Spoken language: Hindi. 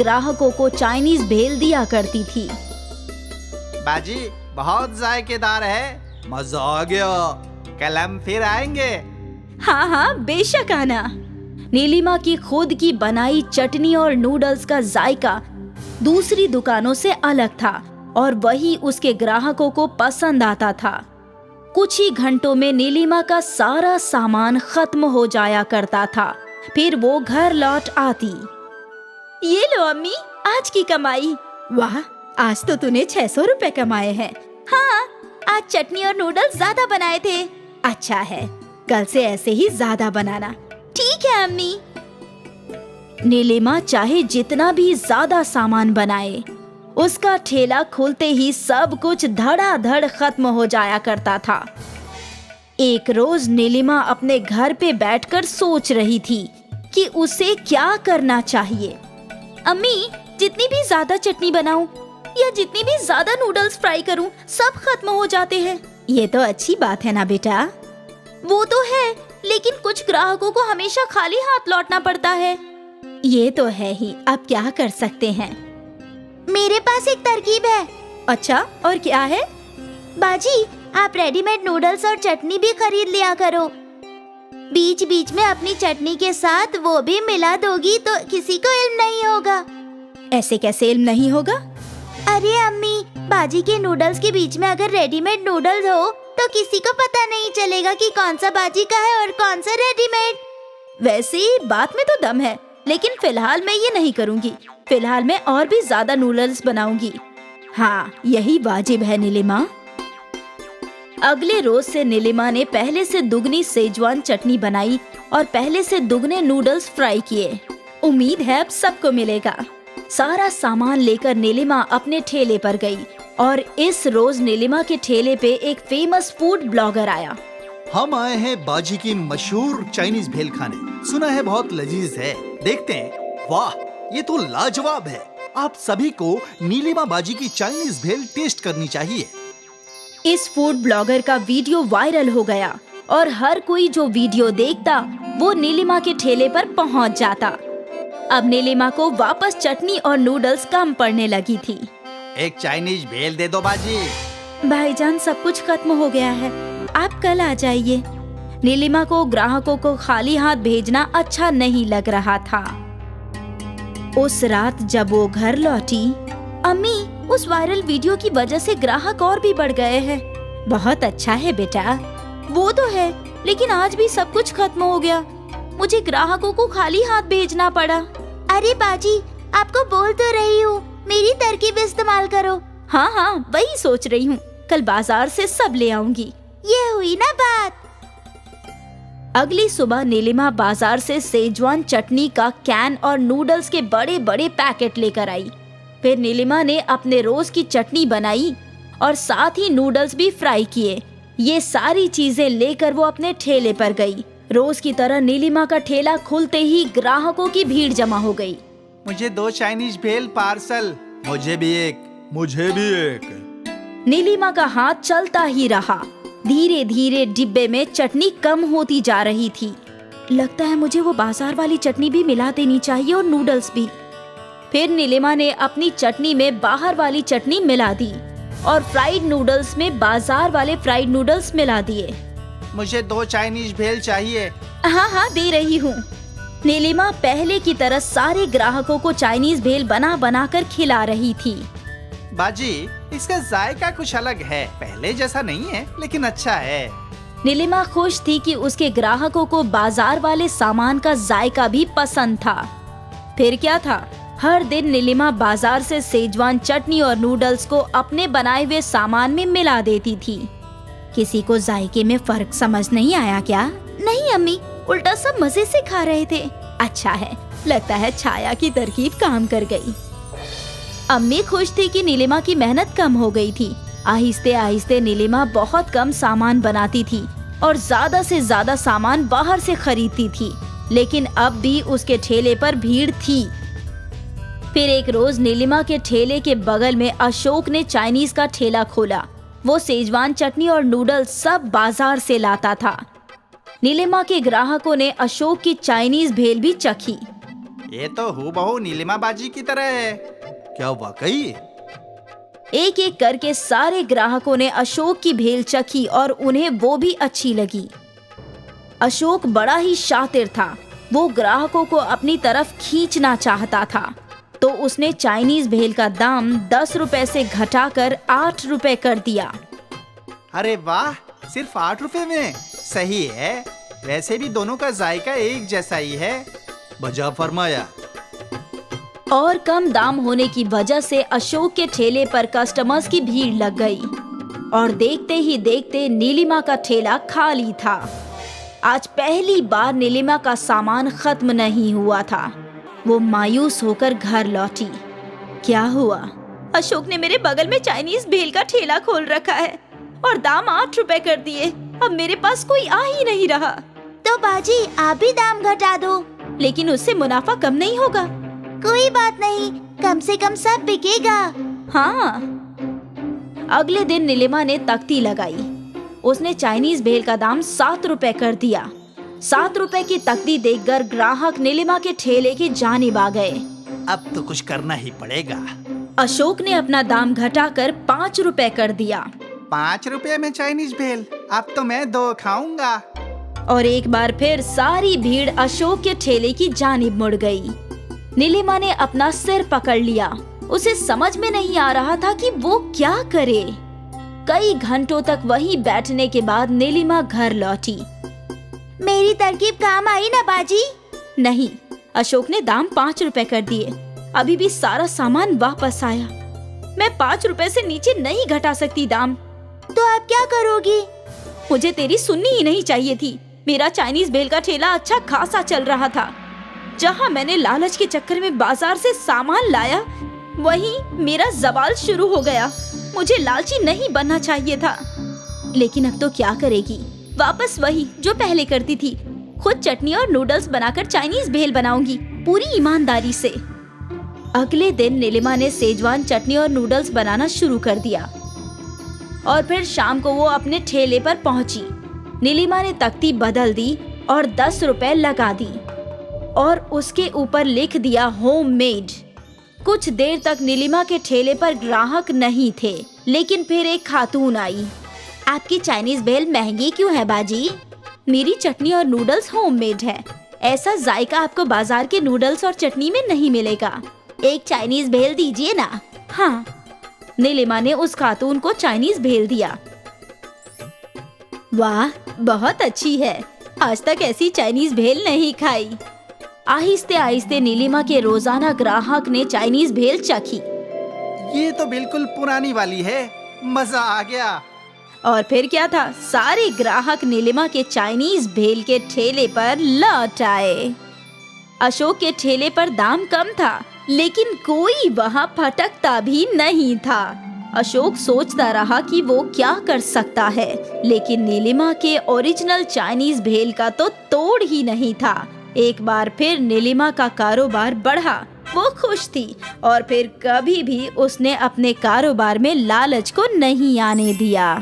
ग्राहकों को चाइनीज भेल दिया करती थी। बाजी बहुत जायकेदार है, मजा आ गया, कल हम फिर आएंगे। हाँ हाँ बेशक आना। नीलिमा की खुद की बनाई चटनी और नूडल्स का जायका दूसरी दुकानों से अलग था और वही उसके ग्राहकों को पसंद आता था। कुछ ही घंटों में नीलिमा का सारा सामान खत्म हो जाया करता था। फिर वो घर लौट आती। ये लो अम्मी, आज की कमाई। वाह, आज तो तूने 600 रुपए कमाए हैं। हाँ, आज चटनी और नूडल्स ज्यादा बनाए थे। अच्छा है, कल से ऐसे ही ज्यादा बनाना। ठीक है अम्मी। नीलिमा चाहे जितना भी ज्यादा सामान बनाए, उसका ठेला खुलते ही सब कुछ धड़ाधड़ खत्म हो जाया करता था। एक रोज नीलिमा अपने घर पे बैठकर सोच रही थी कि उसे क्या करना चाहिए। अम्मी, जितनी भी ज्यादा चटनी बनाऊं या जितनी भी ज्यादा नूडल्स फ्राई करूं, सब खत्म हो जाते हैं। ये तो अच्छी बात है ना बेटा। वो तो है, लेकिन कुछ ग्राहकों को हमेशा खाली हाथ लौटना पड़ता है। ये तो है ही, अब क्या कर सकते हैं। मेरे पास एक तरकीब है। अच्छा, और क्या है? बाजी, आप रेडीमेड नूडल्स और चटनी भी खरीद लिया करो। बीच बीच में अपनी चटनी के साथ वो भी मिला दोगी तो किसी को इल्म नहीं होगा। ऐसे कैसे इल्म नहीं होगा? अरे अम्मी, बाजी के नूडल्स के बीच में अगर रेडीमेड नूडल्स हो तो किसी को पता नहीं चलेगा कि कौन सा बाजी का है और कौन सा रेडीमेड। वैसे बात में तो दम है, लेकिन फिलहाल मैं ये नहीं करूँगी। फिलहाल मैं और भी ज्यादा नूडल्स बनाऊंगी। हाँ, यही वाजिब है नीलिमा। अगले रोज से नीलिमा ने पहले से दुगनी सेजवान चटनी बनाई और पहले से दुगने नूडल्स फ्राई किए। उम्मीद है अब सबको मिलेगा। सारा सामान लेकर नीलिमा अपने ठेले पर गई और इस रोज नीलिमा के ठेले पे एक फेमस फूड ब्लॉगर आया। हम आए हैं बाजी की मशहूर चाइनीज भेल खाने। सुना है बहुत लजीज है, देखते हैं। वाह, ये तो लाजवाब है। आप सभी को नीलिमा बाजी की चाइनीज भेल टेस्ट करनी चाहिए। इस फूड ब्लॉगर का वीडियो वायरल हो गया और हर कोई जो वीडियो देखता वो नीलिमा के ठेले पर पहुंच जाता। अब नीलिमा को वापस चटनी और नूडल्स कम पड़ने लगी थी। एक चाइनीज भेल दे दो बाजी। भाईजान, सब कुछ खत्म हो गया है, आप कल आ जाइए। नीलिमा को ग्राहकों को खाली हाथ भेजना अच्छा नहीं लग रहा था। उस रात जब वो घर लौटी, अम्मी, उस वायरल वीडियो की वजह से ग्राहक और भी बढ़ गए हैं। बहुत अच्छा है बेटा। वो तो है, लेकिन आज भी सब कुछ खत्म हो गया। मुझे ग्राहकों को खाली हाथ भेजना पड़ा। अरे बाजी, आपको बोल तो रही हूँ, मेरी तरकीब इस्तेमाल करो। हाँ हाँ, वही सोच रही हूँ, कल बाजार से सब ले आऊंगी। ये हुई ना बात। अगली सुबह नीलिमा बाजार से सेजवान चटनी का कैन और नूडल्स के बड़े बड़े पैकेट लेकर आई। फिर नीलिमा ने अपने रोज की चटनी बनाई और साथ ही नूडल्स भी फ्राई किए। ये सारी चीजें लेकर वो अपने ठेले पर गई। रोज की तरह नीलिमा का ठेला खुलते ही ग्राहकों की भीड़ जमा हो गई। मुझे 2 चाइनीज भेल पार्सल। मुझे भी एक। मुझे भी एक। नीलिमा का हाथ चलता ही रहा। धीरे धीरे डिब्बे में चटनी कम होती जा रही थी। लगता है मुझे वो बाजार वाली चटनी भी मिला देनी चाहिए और नूडल्स भी। फिर नीलिमा ने अपनी चटनी में बाहर वाली चटनी मिला दी और फ्राइड नूडल्स में बाजार वाले फ्राइड नूडल्स मिला दिए। मुझे 2 चाइनीज भेल चाहिए। हाँ हाँ, दे रही हूँ। नीलिमा पहले की तरह सारे ग्राहकों को चाइनीज भेल बना बना कर खिला रही थी। बाजी, इसका जायका कुछ अलग है, पहले जैसा नहीं है, लेकिन अच्छा है। नीलिमा खुश थी कि उसके ग्राहकों को बाजार वाले सामान का जायका भी पसंद था। फिर क्या था, हर दिन नीलिमा बाजार से सेजवान चटनी और नूडल्स को अपने बनाए हुए सामान में मिला देती थी। किसी को जायके में फर्क समझ नहीं आया क्या? नहीं अम्मी, उल्टा सब मजे से खा रहे थे। अच्छा है, लगता है छाया की तरकीब काम कर गई। अम्मी खुश थी कि नीलिमा की मेहनत कम हो गई थी। आहिस्ते आहिस्ते नीलिमा बहुत कम सामान बनाती थी और ज्यादा से ज्यादा सामान बाहर से खरीदती थी, लेकिन अब भी उसके ठेले पर भीड़ थी। फिर एक रोज नीलिमा के ठेले के बगल में अशोक ने चाइनीज का ठेला खोला। वो सेजवान चटनी और नूडल्स सब बाजार से लाता था। नीलिमा के ग्राहकों ने अशोक की चाइनीज भेल भी चखी। ये तो हूबहू नीलिमा बाजी की तरह है। क्या वाकई? एक एक करके सारे ग्राहकों ने अशोक की भेल चखी और उन्हें वो भी अच्छी लगी। अशोक बड़ा ही शातिर था। वो ग्राहकों को अपनी तरफ खींचना चाहता था, तो उसने चाइनीज भेल का दाम 10 रुपए से घटाकर 8 रुपए कर दिया। अरे वाह, सिर्फ 8 रुपए में? सही है। वैसे भी दोनों का जायका एक जैसा ही है। बजा फरमाया। और कम दाम होने की वजह से अशोक के ठेले पर कस्टमर्स की भीड़ लग गई और देखते ही देखते नीलिमा का ठेला खाली था। आज पहली बार नीलिमा का सामान खत्म नहीं हुआ था। वो मायूस होकर घर लौटी। क्या हुआ? अशोक ने मेरे बगल में चाइनीज भेल का ठेला खोल रखा है और दाम 8 रुपए कर दिए। अब मेरे पास कोई आ ही नहीं रहा। तो बाजी आप भी दाम घटा दो। लेकिन उससे मुनाफा कम नहीं होगा। कोई बात नहीं, कम से कम सब बिकेगा। हाँ। अगले दिन नीलिमा ने तख्ती लगाई। उसने चाइनीज भेल का दाम 7 रुपए कर दिया। 7 रुपए की तख्ती देखकर ग्राहक नीलिमा के ठेले की जानिब आ गए। अब तो कुछ करना ही पड़ेगा। अशोक ने अपना दाम घटाकर 5 रुपए कर दिया। 5 रुपए में चाइनीज भेल? अब तो मैं 2 खाऊंगा। और एक बार फिर सारी भीड़ अशोक के ठेले की जानिब मुड़ गई। नीलिमा ने अपना सिर पकड़ लिया। उसे समझ में नहीं आ रहा था कि वो क्या करे। कई घंटों तक वहीं बैठने के बाद नीलिमा घर लौटी। मेरी तरकीब काम आई ना बाजी? नहीं, अशोक ने दाम 5 रुपए कर दिए। अभी भी सारा सामान वापस आया। मैं 5 रुपए से नीचे नहीं घटा सकती दाम। तो आप क्या करोगी? मुझे तेरी सुननी ही नहीं चाहिए थी। मेरा चाइनीज भेल का ठेला अच्छा खासा चल रहा था। जहाँ मैंने लालच के चक्कर में बाजार से सामान लाया, वहीं मेरा जवाल शुरू हो गया। मुझे लालची नहीं बनना चाहिए था। लेकिन अब तो क्या करेगी? वापस वही जो पहले करती थी। खुद चटनी और नूडल्स बनाकर चाइनीज भेल बनाऊंगी, पूरी ईमानदारी से। अगले दिन नीलिमा ने सेजवान चटनी और नूडल्स बनाना शुरू कर दिया और फिर शाम को वो अपने ठेले पर पहुंची। नीलिमा ने तख्ती बदल दी और 10 रुपए लगा दी और उसके ऊपर लिख दिया होममेड। कुछ देर तक नीलिमा के ठेले पर ग्राहक नहीं थे, लेकिन फिर एक खातून आई। आपकी चाइनीज भेल महंगी क्यों है बाजी? मेरी चटनी और नूडल्स होममेड है। ऐसा जायका आपको बाजार के नूडल्स और चटनी में नहीं मिलेगा। एक चाइनीज भेल दीजिए ना। हाँ। नीलिमा ने उस खातून को चाइनीज भेल दिया। वाह, बहुत अच्छी है। आज तक ऐसी चाइनीज भेल नहीं खाई। आहिस्ते आहिस्ते नीलिमा के रोजाना ग्राहक ने चाइनीज भेल चखी। ये तो बिल्कुल पुरानी वाली है। मजा आ गया। और फिर क्या था, सारे ग्राहक नीलिमा के चाइनीज भेल के ठेले पर लौट आए। अशोक के ठेले पर दाम कम था, लेकिन कोई वहाँ फटकता भी नहीं था। अशोक सोचता रहा कि वो क्या कर सकता है, लेकिन नीलिमा के ओरिजिनल चाइनीज भेल का तो तोड़ ही नहीं था। एक बार फिर नीलिमा का कारोबार बढ़ा। वो खुश थी और फिर कभी भी उसने अपने कारोबार में लालच को नहीं आने दिया।